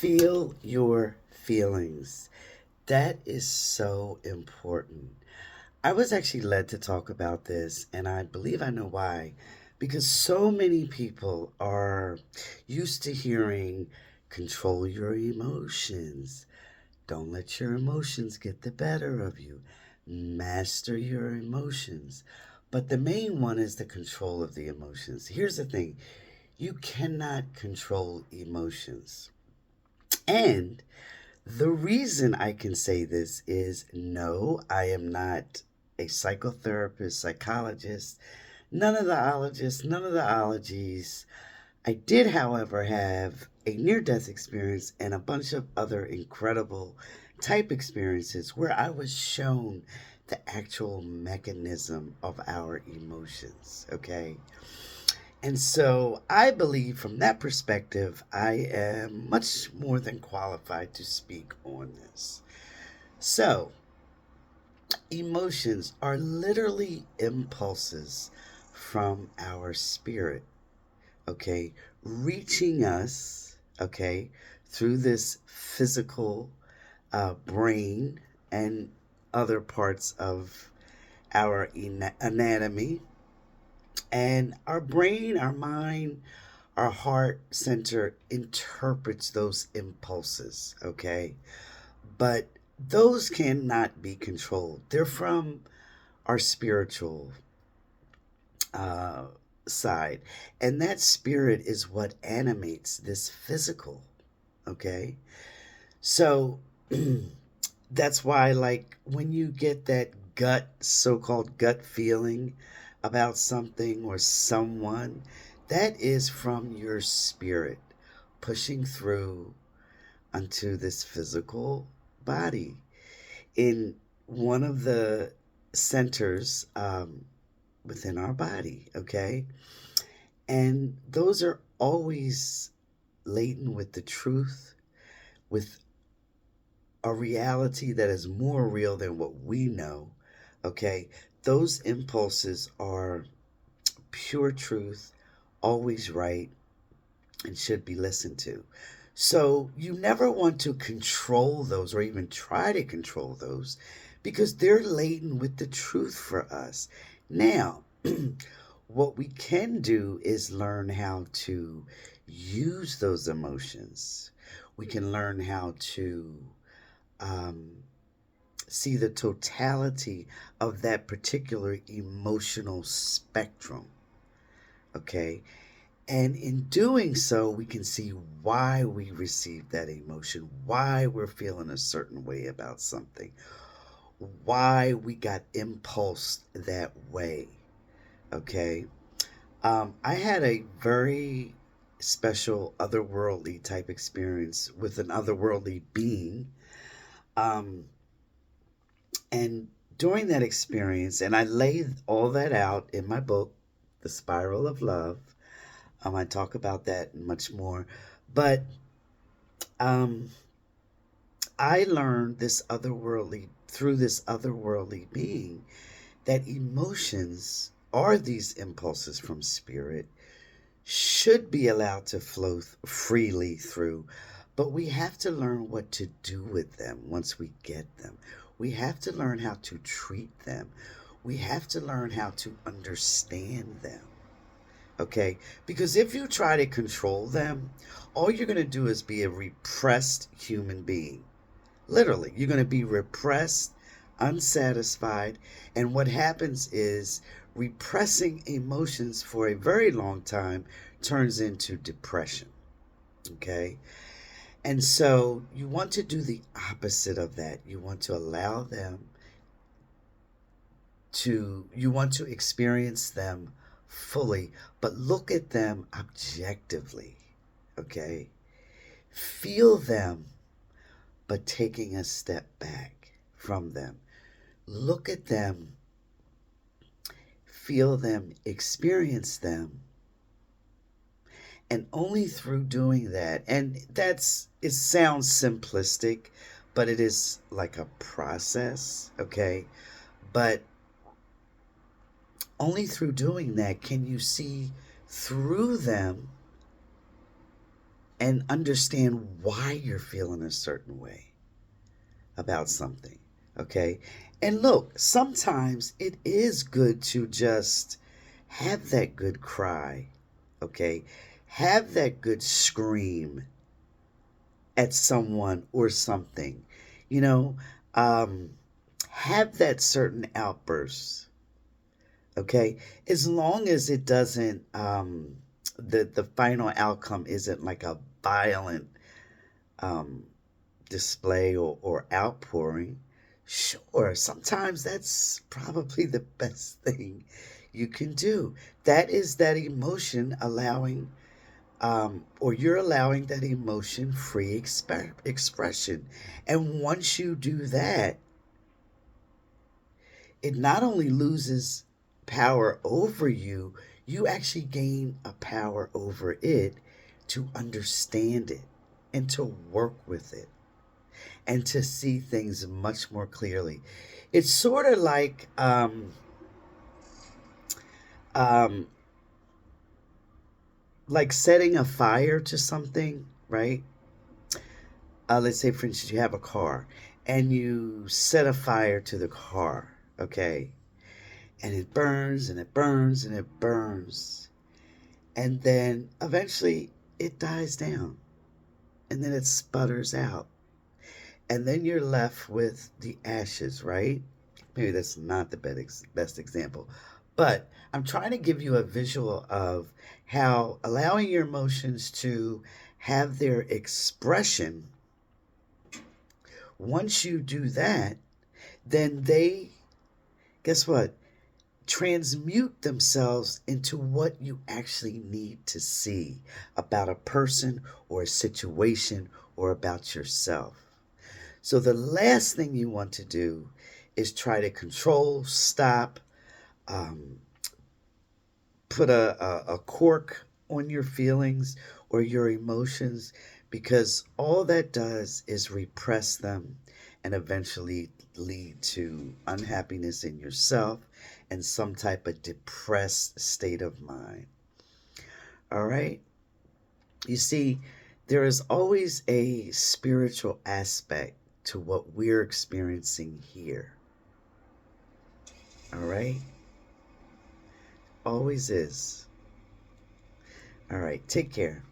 Feel your feelings. That is so important. I was actually led to talk about this, and I believe I know why. Because so many people are used to hearing control your emotions, don't let your emotions get the better of you, master your emotions. But the main one is the control of the emotions. Here's the thing, you cannot control emotions. And the reason I can say this is no, I am not a psychotherapist, psychologist, none of the ologists, none of the ologies. I did, however, have a near death experience and a bunch of other incredible type experiences where I was shown the actual mechanism of our emotions. Okay. And so I believe from that perspective, I am much more than qualified to speak on this. So, emotions are literally impulses from our spirit, okay, reaching us, okay, through this physical brain and other parts of our anatomy. And our brain, our mind, our heart center interprets those impulses, okay? But those cannot be controlled. They're from our spiritual uh, side. And that spirit is what animates this physical, okay? So that's why, like, when you get that gut, so called gut feeling about something or someone, that is from your spirit pushing through onto this physical body. In one of the centers within our body, okay? And those are always laden with the truth, with a reality that is more real than what we know, okay? Those impulses are pure truth, always right, and should be listened to. So you never want to control those or even try to control those because they're laden with the truth for us. Now, what we can do is learn how to use those emotions. We can learn how to um, see the totality of that particular emotional spectrum. Okay. And in doing so, we can see why we received that emotion, why we're feeling a certain way about something, why we got impulsed that way. Okay. I had a very special otherworldly type experience with an otherworldly being. Um, and during that experience, and I laid all that out in my book, The Spiral of Love. I talk about that and much more. But um, I learned this otherworldly, through this otherworldly being, that emotions are these impulses from spirit, should be allowed to flow freely through, but we have to learn what to do with them once we get them. We have to learn how to treat them. We have to learn how to understand them. Okay? Because if you try to control them, all you're going to do is be a repressed human being. Literally, you're going to be repressed, unsatisfied, and what happens is repressing emotions for a very long time turns into depression. Okay? And so you want to do the opposite of that. You want to allow them you want to experience them fully, but look at them objectively. Okay? Feel them, but taking a step back from them. Look at them, feel them, experience them, and only through doing that, and it sounds simplistic, but it is like a process, okay? But only through doing that can you see through them and understand why you're feeling a certain way about something. Okay. And look, sometimes it is good to just have that good cry. Okay. Have that good scream at someone or something. You know, um, have that certain outburst. Okay. As long as it doesn't, the final outcome isn't like a violent um, display or outpouring, sure, sometimes that's probably the best thing you can do. That is that emotion allowing, or you're allowing that emotion free expression. And once you do that, it not only loses power over you, you actually gain a power over it to understand it and to work with it and to see things much more clearly. It's sort of um, like setting a fire to something, right? Let's say, for instance, you have a car and you set a fire to the car, okay? And it burns and it burns and it burns. And then eventually it dies down and then it sputters out. And then you're left with the ashes, right? Maybe that's not the best example, but I'm trying to give you a visual of how allowing your emotions to have their expression, once you do that, then they, guess what? Transmute themselves into what you actually need to see about a person or a situation or about yourself. So the last thing you want to do is try to control, stop, um, put a cork on your feelings or your emotions, because all that does is repress them and eventually lead to unhappiness in yourself and some type of depressed state of mind. All right? You see, there is always a spiritual aspect to what we're experiencing here. All right? Always is. All right. Take care.